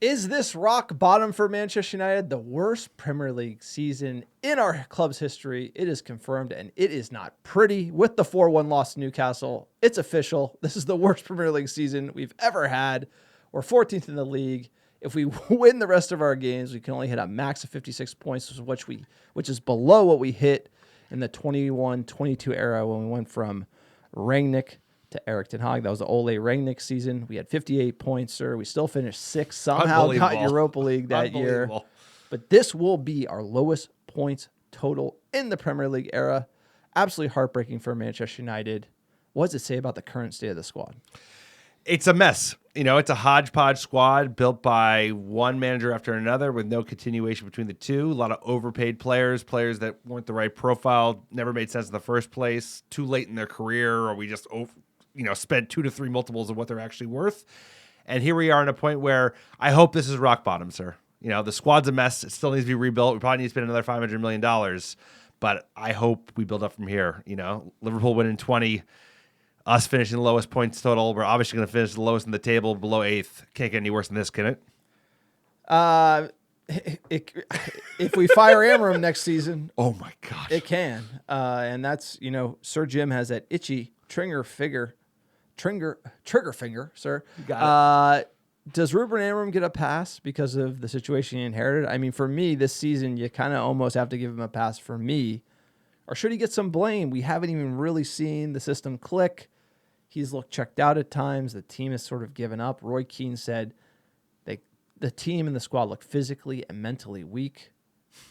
Is this rock bottom for Manchester United? The worst Premier League season in our club's history. It is confirmed, and it is not pretty. With the 4-1 loss to Newcastle, it's official. This is the worst Premier League season we've ever had. We're 14th in the league. If we win the rest of our games, we can only hit a max of 56 points, which is below what we hit in the 21-22 era when we went from Rangnick to Eric Ten Hag. That was the Ole Rangnick season. We had 58 points, sir. We still finished sixth. Somehow got Europa League that year. But this will be our lowest points total in the Premier League era. Absolutely heartbreaking for Manchester United. What does it say about the current state of the squad? It's a mess. It's a hodgepodge squad built by one manager after another with no continuation between the two. A lot of overpaid players that weren't the right profile, never made sense in the first place, too late in their career, or we just spent 2 to 3 multiples of what they're actually worth. And here we are at a point where I hope this is rock bottom, sir. The squad's a mess. It still needs to be rebuilt. We probably need to spend another $500 million, but I hope we build up from here. Liverpool winning 20, us finishing the lowest points total. We're obviously going to finish the lowest in the table, below 8th. Can't get any worse than this, can it? If we fire Amram next season, oh my gosh, it can. And that's, Sir Jim has that itchy trigger finger, sir. You got it. Does Ruben Amram get a pass because of the situation he inherited? I mean, for me, this season, you kind of almost have to give him a pass for me. Or should he get some blame? We haven't even really seen the system click. He's looked checked out at times. The team has sort of given up. Roy Keane said the team and the squad look physically and mentally weak.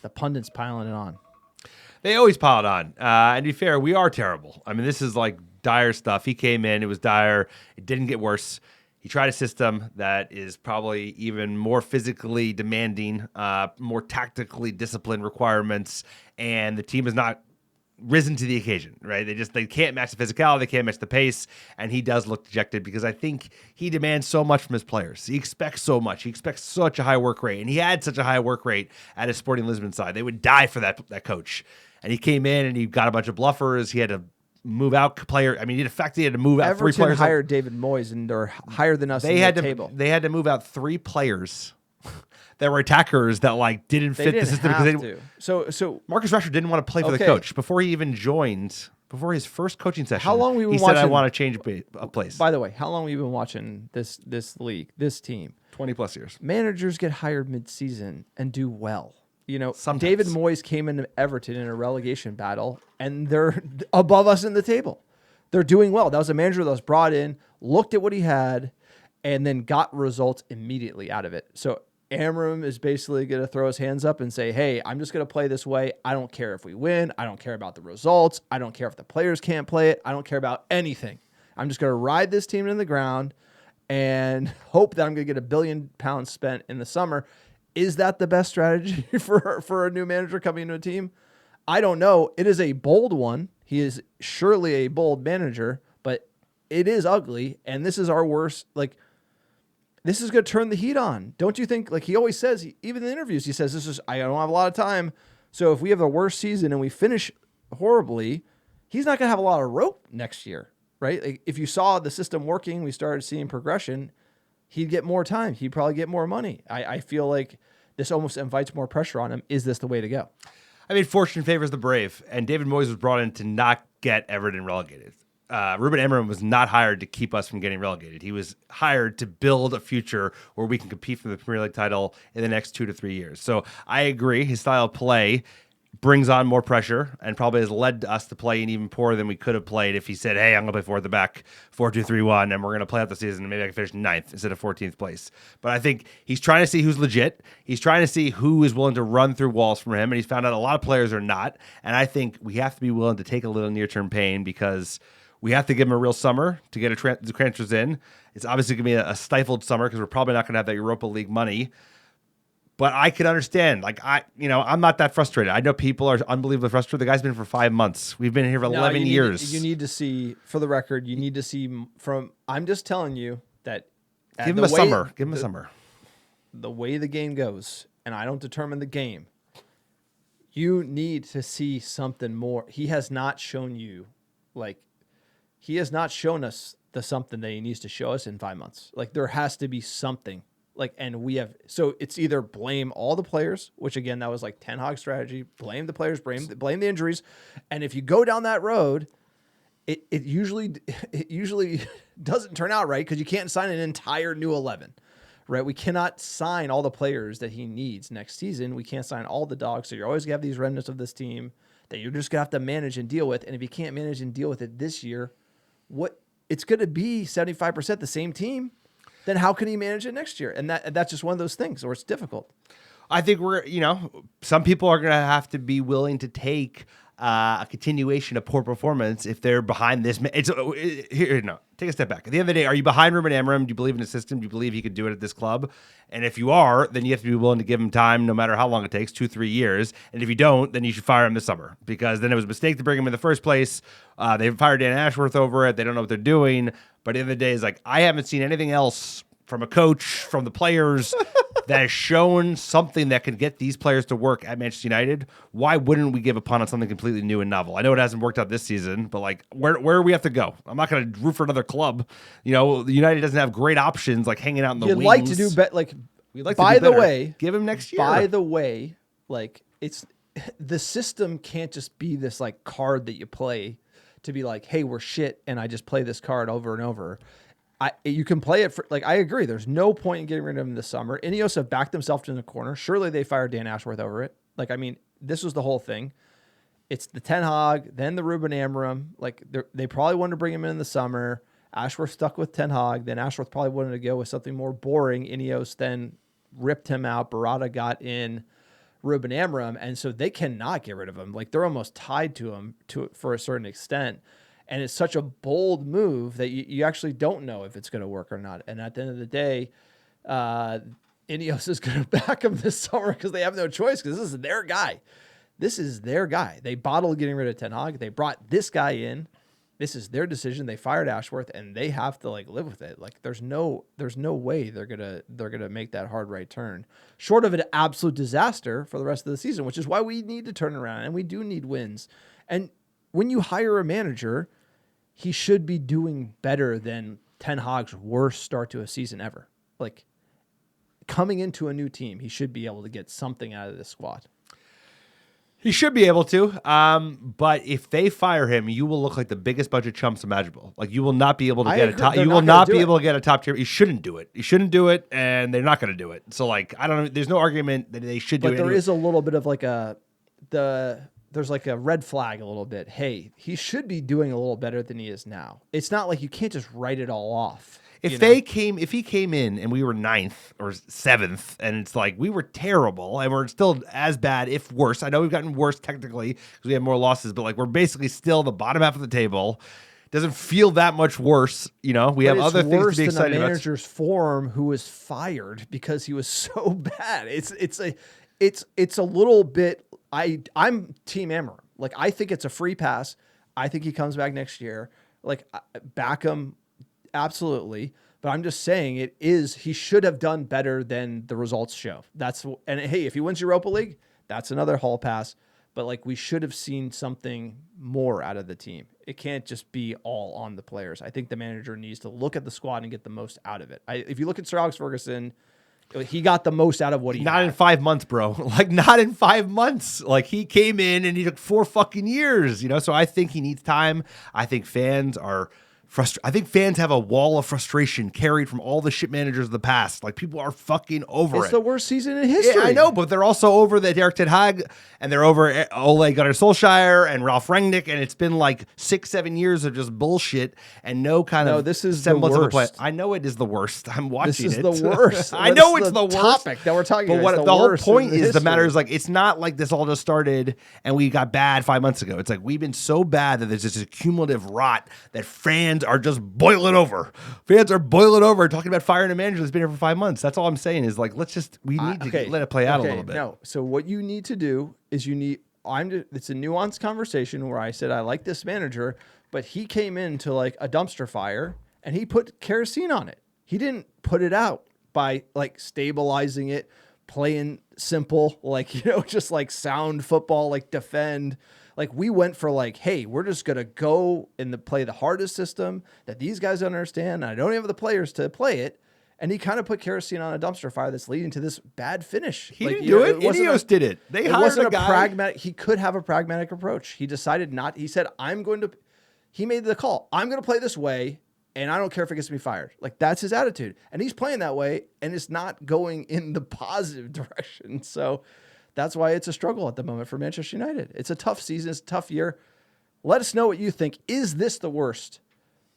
The pundits piling it on. They always pile it on. And to be fair, we are terrible. I mean, this is like dire stuff. He came in, it was dire. It didn't get worse. He tried a system that is probably even more physically demanding, more tactically disciplined requirements, and the team has not risen to the occasion, right? They can't match the physicality, they can't match the pace, and he does look dejected because I think he demands so much from his players. He expects so much. He expects such a high work rate, and he had such a high work rate at his Sporting Lisbon side. They would die for that coach. And he came in and he got a bunch of bluffers. He had to move out player. I mean, he had to move out Everton 3 players. hired David Moyes, and they're higher than us. They had to move out 3 players that were attackers that didn't fit the system because So Marcus Rashford didn't want to play for the coach before he even joined. Before his first coaching session, how long we been he watching, said, "I want to change a place." By the way, how long have we been watching this league, this team? 20+ years. Managers get hired mid-season and do well. Sometimes. David Moyes came into Everton in a relegation battle, and they're above us in the table. They're doing well. That was a manager that was brought in, looked at what he had, and then got results immediately out of it. So Amram is basically going to throw his hands up and say, hey, I'm just going to play this way. I don't care if we win. I don't care about the results. I don't care if the players can't play it. I don't care about anything. I'm just going to ride this team in the ground and hope that I'm going to get £1 billion spent in the summer. Is that the best strategy for a new manager coming into a team? I don't know. It is a bold one. He is surely a bold manager, but it is ugly. And this is our worst. This is going to turn the heat on. Don't you think? He always says, even in the interviews, he says, I don't have a lot of time. So if we have the worst season and we finish horribly, he's not going to have a lot of rope next year, right? If you saw the system working, we started seeing progression, he'd get more time. He'd probably get more money. I feel like this almost invites more pressure on him. Is this the way to go? I mean, fortune favors the brave, and David Moyes was brought in to not get Everton relegated. Ruben Amram was not hired to keep us from getting relegated. He was hired to build a future where we can compete for the Premier League title in the next 2 to 3 years. So I agree. His style of play brings on more pressure and probably has led us to playing even poorer than we could have played if he said, hey, I'm going to play 4 at the back, 4-2-3-1, and we're going to play out the season, and maybe I can finish 9th instead of 14th place. But I think he's trying to see who's legit. He's trying to see who is willing to run through walls for him, and he's found out a lot of players are not. And I think we have to be willing to take a little near-term pain because we have to give him a real summer to get the transfers in. It's obviously going to be a stifled summer because we're probably not going to have that Europa League money. But I can understand. I'm not that frustrated. I know people are unbelievably frustrated. The guy's been here for 5 months. We've been here for 11 years. You need to see, for the record, I'm just telling you that. Give him a summer. Give him a summer. The way the game goes, and I don't determine the game, you need to see something more. He has not shown you, he has not shown us the something that he needs to show us in 5 months. There has to be something. Like, and we have, so it's either blame all the players, which again, that was like Ten Hag strategy, blame the players, blame the injuries. And if you go down that road, it usually doesn't turn out right, because you can't sign an entire new 11, right? We cannot sign all the players that he needs next season. We can't sign all the dogs. So you're always gonna have these remnants of this team that you're just gonna have to manage and deal with. And if you can't manage and deal with it this year, what it's gonna be 75% the same team. Then how can he manage it next year? And that's just one of those things where it's difficult. I think some people are going to have to be willing to take a continuation of poor performance if they're behind this. Take a step back. At the end of the day, are you behind Ruben Amorim? Do you believe in his system? Do you believe he could do it at this club? And if you are, then you have to be willing to give him time, no matter how long it takes, 2-3 years. And if you don't, then you should fire him this summer, because then it was a mistake to bring him in the first place. They fired Dan Ashworth over it. They don't know what they're doing. But at the end of the day, it's like, I haven't seen anything else from a coach, from the players, that has shown something that can get these players to work at Manchester United. Why wouldn't we give a punt on something completely new and novel? I know it hasn't worked out this season, but like, where do we have to go? I'm not going to root for another club. The United doesn't have great options like hanging out in the wings. You'd like to do better. Like, we'd like by to do the better. way, give him next year. By the way, like, it's the system can't just be this like card that you play to be like, hey, we're shit, and I just play this card over and over. You can play it for, like, I agree. There's no point in getting rid of him this summer. Ineos have backed themselves in the corner. Surely they fired Dan Ashworth over it. Like, I mean, this was the whole thing. It's the Ten Hag, then the Ruben Amorim. Like, they probably wanted to bring him in the summer. Ashworth stuck with Ten Hag. Then Ashworth probably wanted to go with something more boring. Ineos then ripped him out. Barada got in Ruben Amorim. And so they cannot get rid of him. Like, they're almost tied to him for a certain extent. And it's such a bold move that you actually don't know if it's going to work or not. And at the end of the day, Ineos is going to back him this summer because they have no choice, because this is their guy. This is their guy. They bottled getting rid of Ten Hag. They brought this guy in. This is their decision. They fired Ashworth, and they have to like live with it. Like, there's no way they're gonna make that hard right turn, short of an absolute disaster for the rest of the season, which is why we need to turn around, and we do need wins. And when you hire a manager, he should be doing better than Ten Hag's worst start to a season ever. Like, coming into a new team, he should be able to get something out of this squad. He should be able to. But if they fire him, you will look like the biggest bunch of chumps imaginable. Like, you will not be able to get a top. You will not be able to get a top tier. You shouldn't do it. You shouldn't do it, and they're not going to do it. So, like, I don't know. There's no argument that they should do it. But there is a little bit of like there's like a red flag a little bit. Hey, he should be doing a little better than he is now. It's not like you can't just write it all off. If he came in and we were 9th or 7th, and it's like we were terrible and we're still as bad, if worse. I know we've gotten worse technically because we have more losses, but like we're basically still the bottom half of the table. Doesn't feel that much worse. We have other things to be excited about. A manager's form who was fired because he was so bad. It's a little bit. I'm Team Amorim. Like, I think it's a free pass. I think he comes back next year. Like, back him, absolutely. But I'm just saying he should have done better than the results show. And hey, if he wins Europa League, that's another hall pass. But like, we should have seen something more out of the team. It can't just be all on the players. I think the manager needs to look at the squad and get the most out of it. If you look at Sir Alex Ferguson, he got the most out of what he had. In 5 months, bro. Like, not in 5 months. Like, he came in and he took 4 fucking years, So I think he needs time. I think fans are I think fans have a wall of frustration carried from all the shit managers of the past. Like, people are fucking over it. It's the worst season in history. Yeah, I know, but they're also over the Erik Ten Hag, and they're over Ole Gunnar Solskjaer and Ralph Rangnick, and it's been like 6-7 years of just bullshit and no kind of this is the worst. I know it is the worst. I'm watching it. This is the worst. I know it's the worst. Topic that we're talking about. But the whole point is the matter is, like, it's not like this all just started and we got bad 5 months ago. It's like we've been so bad that there's this cumulative rot that fans are just boiling over. Fans are boiling over talking about firing a manager that's been here for 5 months. That's all I'm saying is, like, we need to let it play out a little bit. No. So what you need to do is it's a nuanced conversation where I said, I like this manager, but he came into like a dumpster fire and he put kerosene on it. He didn't put it out by like stabilizing it, playing simple, like, just like sound football, like defend. Like, we went for like, hey, we're just going to go and play the hardest system that these guys understand. And I don't have the players to play it. And he kind of put kerosene on a dumpster fire that's leading to this bad finish. He didn't do it. Ineos did it. They hired wasn't a guy. pragmatic. He could have a pragmatic approach. He decided not. He said, he made the call. I'm going to play this way, and I don't care if it gets me fired. Like, that's his attitude. And he's playing that way, and it's not going in the positive direction. So that's why it's a struggle at the moment for Manchester United. It's a tough season. It's a tough year. Let us know what you think. Is this the worst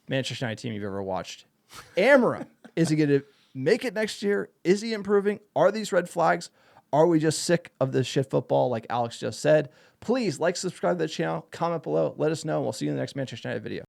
Manchester United team you've ever watched? Amara, is he going to make it next year? Is he improving? Are these red flags? Are we just sick of this shit football like Alex just said? Please like, subscribe to the channel, comment below, let us know, and we'll see you in the next Manchester United video.